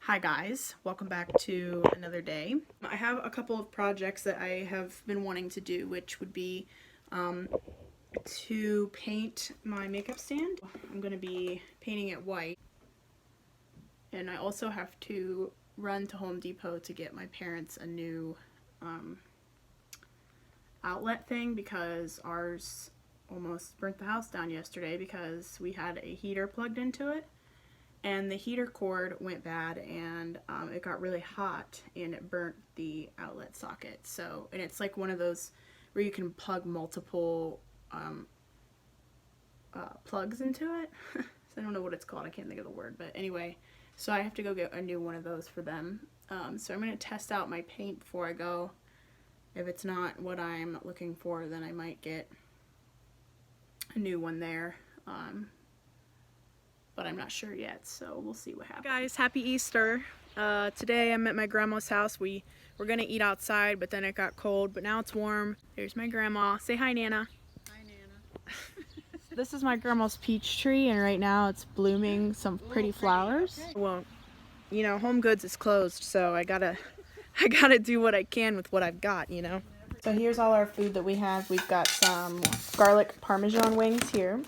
Hi guys, welcome back to another day. I have a couple of projects that I have been wanting to do, which would be to paint my makeup stand. I'm going to be painting it white, and I also have to run to Home Depot to get my parents a new outlet thing because ours almost burnt the house down yesterday because we had a heater plugged into it. And the heater cord went bad, and it got really hot, and it burnt the outlet socket. So, and it's like one of those where you can plug multiple plugs into it. So I don't know what it's called. I can't think of the word. But anyway, so I have to go get a new one of those for them. So I'm going to test out my paint before I go. If it's not what I'm looking for, then I might get a new one there. But I'm not sure yet, so we'll see what happens. Guys, happy Easter. Today I'm at my grandma's house. We were gonna eat outside, but then it got cold, but now it's warm. There's my grandma. Say hi, Nana. Hi, Nana. This is my grandma's peach tree, and right now it's blooming some pretty flowers. Okay. Well, you know, Home Goods is closed, so I gotta do what I can with what I've got, you know. So here's all our food that we have. We've got some garlic parmesan wings here.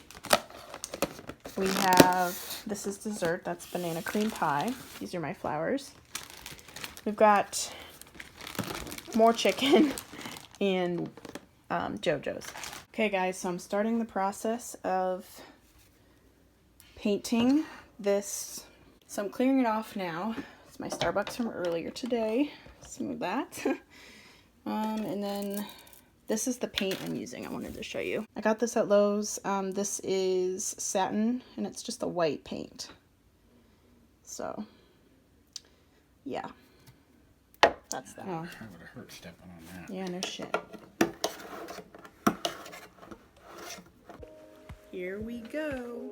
We have, this is dessert, that's banana cream pie. These are my flowers. We've got more chicken and JoJo's. Okay guys, so I'm starting the process of painting this. So I'm clearing it off now. It's my Starbucks from earlier today. Some of that. And then this is the paint I'm using. I wanted to show you. I got this at Lowe's. This is satin, and it's just a white paint. So, yeah. That's that. Oh, I would have hurt stepping on that. Yeah, no shit. Here we go.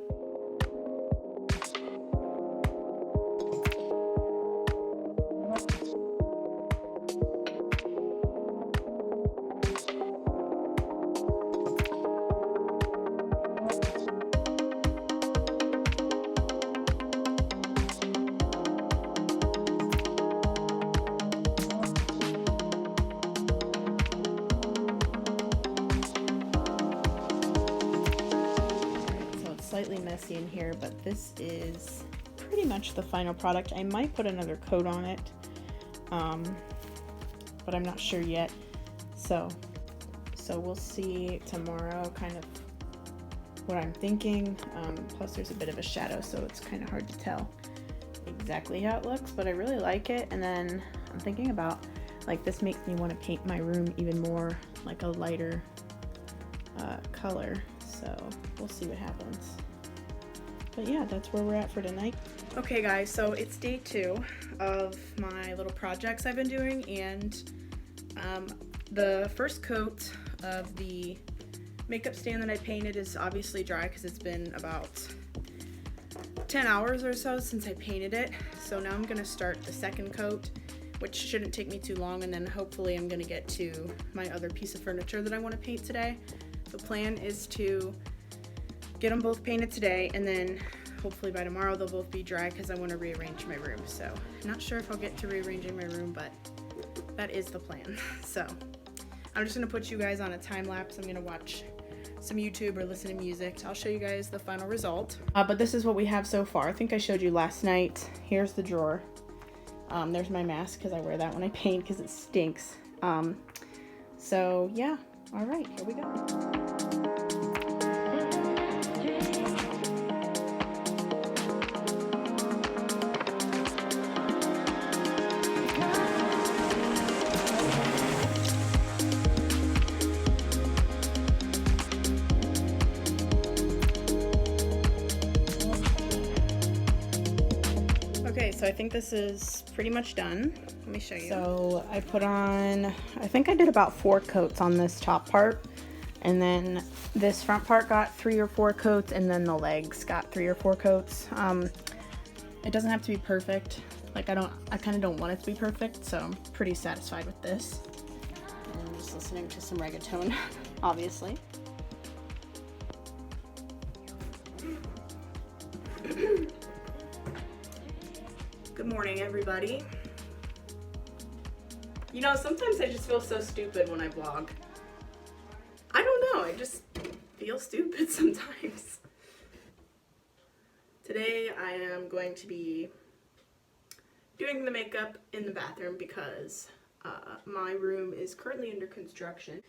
Slightly messy in here, but this is pretty much the final product. I might put another coat on it, but I'm not sure yet. So we'll see tomorrow kind of what I'm thinking. Plus there's a bit of a shadow, so it's kind of hard to tell exactly how it looks, but I really like it. And then I'm thinking about, like, this makes me want to paint my room even more like a lighter color. So we'll see what happens. But yeah, that's where we're at for tonight. Okay guys, so it's day 2 of my little projects I've been doing, and the first coat of the makeup stand that I painted is obviously dry because it's been about 10 hours or so since I painted it. So now I'm gonna start the second coat, which shouldn't take me too long, and then hopefully I'm gonna get to my other piece of furniture that I want to paint today. The plan is to get them both painted today, and then hopefully by tomorrow they'll both be dry because I want to rearrange my room. So I'm not sure if I'll get to rearranging my room, but that is the plan. So I'm just going to put you guys on a time lapse. I'm going to watch some YouTube or listen to music. I'll show you guys the final result. But this is what we have so far. I think I showed you last night. Here's the drawer. There's my mask because I wear that when I paint because it stinks. So yeah, all right, here we go. Okay, so I think this is pretty much done. Let me show you. So I put on, I think I did about 4 coats on this top part, and then this front part got 3 or 4 coats, and then the legs got 3 or 4 coats. It doesn't have to be perfect. Like I kind of don't want it to be perfect, so I'm pretty satisfied with this. And I'm just listening to some reggaeton, obviously. Good morning, everybody. You know, sometimes I just feel so stupid when I vlog. I don't know, I just feel stupid sometimes. Today I am going to be doing the makeup in the bathroom because my room is currently under construction.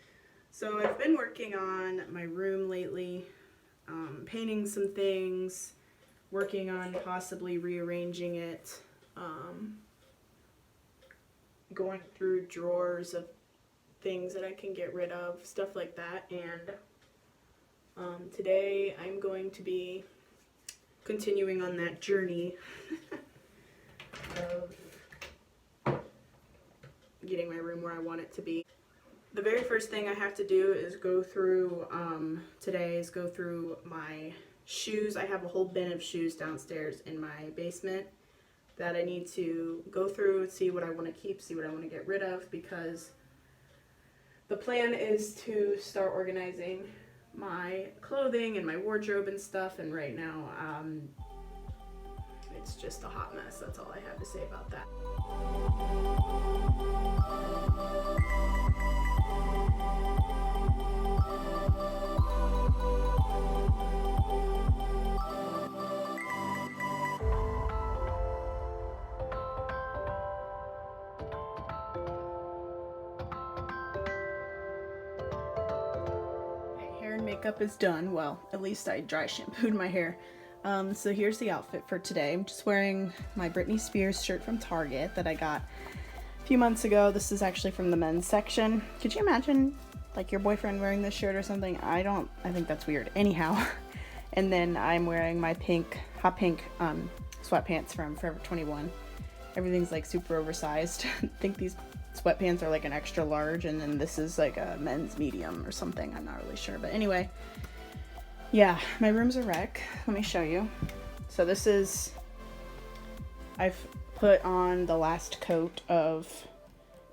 So I've been working on my room lately, painting some things, working on possibly rearranging it, going through drawers of things that I can get rid of, stuff like that. And today I'm going to be continuing on that journey of getting my room where I want it to be. The very first thing I have to do is go through, go through my shoes. I have a whole bin of shoes downstairs in my basement that I need to go through and see what I want to keep, see what I want to get rid of, because the plan is to start organizing my clothing and my wardrobe and stuff, and right now it's just a hot mess. That's all I have to say about that. Makeup is done. Well, at least I dry shampooed my hair. So here's the outfit for today. I'm just wearing my Britney Spears shirt from Target that I got a few months ago. This is actually from the men's section. Could you imagine like your boyfriend wearing this shirt or something? I think that's weird. Anyhow. And then I'm wearing my hot pink sweatpants from Forever 21. Everything's like super oversized. I think these sweatpants are like an extra large, and then this is like a men's medium or something. I'm not really sure, but anyway, yeah, my room's a wreck. Let me show you. So this is, I've put on the last coat of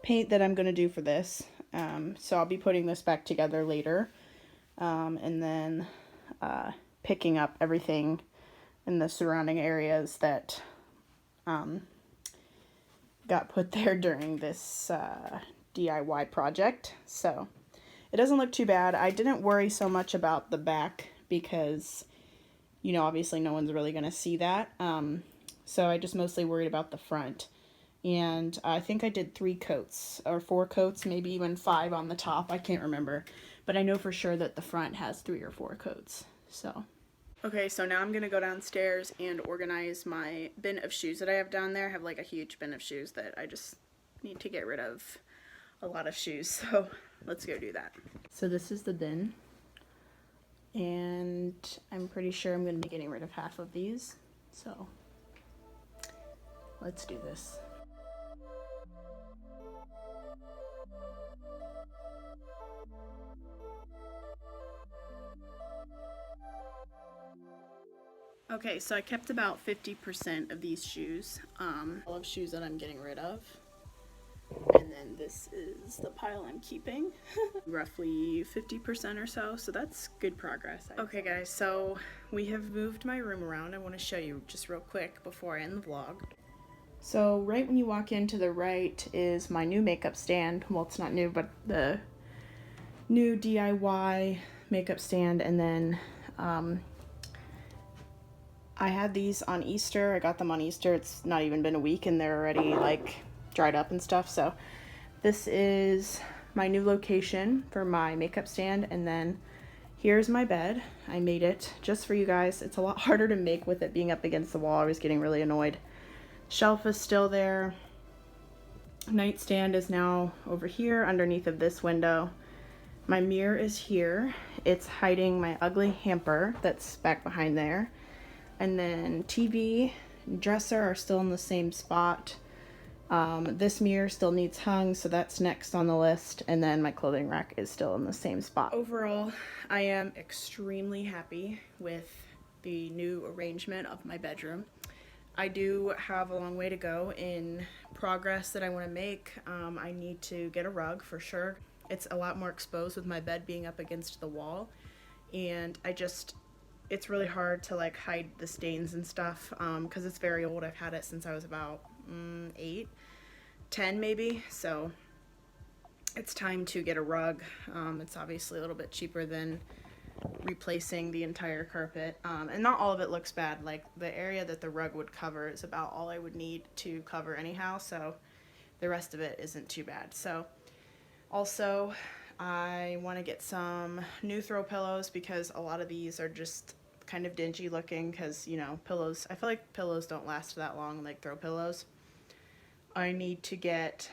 paint that I'm gonna do for this. So I'll be putting this back together later, and then picking up everything in the surrounding areas that got put there during this DIY project. So it doesn't look too bad. I didn't worry so much about the back because, you know, obviously no one's really going to see that. So I just mostly worried about the front. And I think I did 3 coats or 4 coats, maybe even 5 on the top. I can't remember. But I know for sure that the front has 3 or 4 coats. So okay, so now I'm gonna go downstairs and organize my bin of shoes that I have down there. I have like a huge bin of shoes that I just need to get rid of, a lot of shoes, so let's go do that. So this is the bin, and I'm pretty sure I'm gonna be getting rid of half of these, so let's do this. Okay, so I kept about 50% of these shoes, all of shoes that I'm getting rid of, and then this is the pile I'm keeping, roughly 50% or so, so that's good progress. Okay guys, so we have moved my room around. I want to show you just real quick before I end the vlog. So right when you walk in to the right is my new makeup stand. Well, it's not new, but the new DIY makeup stand, and then I had these on Easter. I got them on Easter. It's not even been a week and they're already like dried up and stuff. So this is my new location for my makeup stand. And then here's my bed. I made it just for you guys. It's a lot harder to make with it being up against the wall. I was getting really annoyed. Shelf is still there. Nightstand is now over here underneath of this window. My mirror is here. It's hiding my ugly hamper that's back behind there. And then TV and dresser are still in the same spot. This mirror still needs hung, so that's next on the list. And then my clothing rack is still in the same spot. Overall, I am extremely happy with the new arrangement of my bedroom. I do have a long way to go in progress that I want to make. I need to get a rug for sure. It's a lot more exposed with my bed being up against the wall. And it's really hard to like hide the stains and stuff because it's very old. I've had it since I was about 8, 10 maybe, so it's time to get a rug. It's obviously a little bit cheaper than replacing the entire carpet, and not all of it looks bad. Like the area that the rug would cover is about all I would need to cover anyhow, so the rest of it isn't too bad. So also I want to get some new throw pillows because a lot of these are just kind of dingy looking because, you know, pillows, I feel like pillows don't last that long like throw pillows. I need to get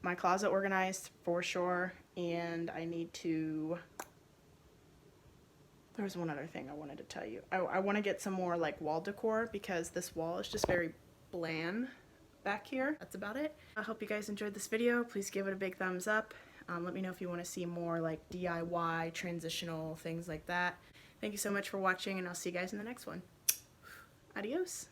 my closet organized for sure, and I need to, there was one other thing I wanted to tell you. I want to get some more like wall decor because this wall is just very bland back here. That's about it. I hope you guys enjoyed this video. Please give it a big thumbs up. Let me know if you want to see more like DIY, transitional, things like that. Thank you so much for watching, and I'll see you guys in the next one. Adios.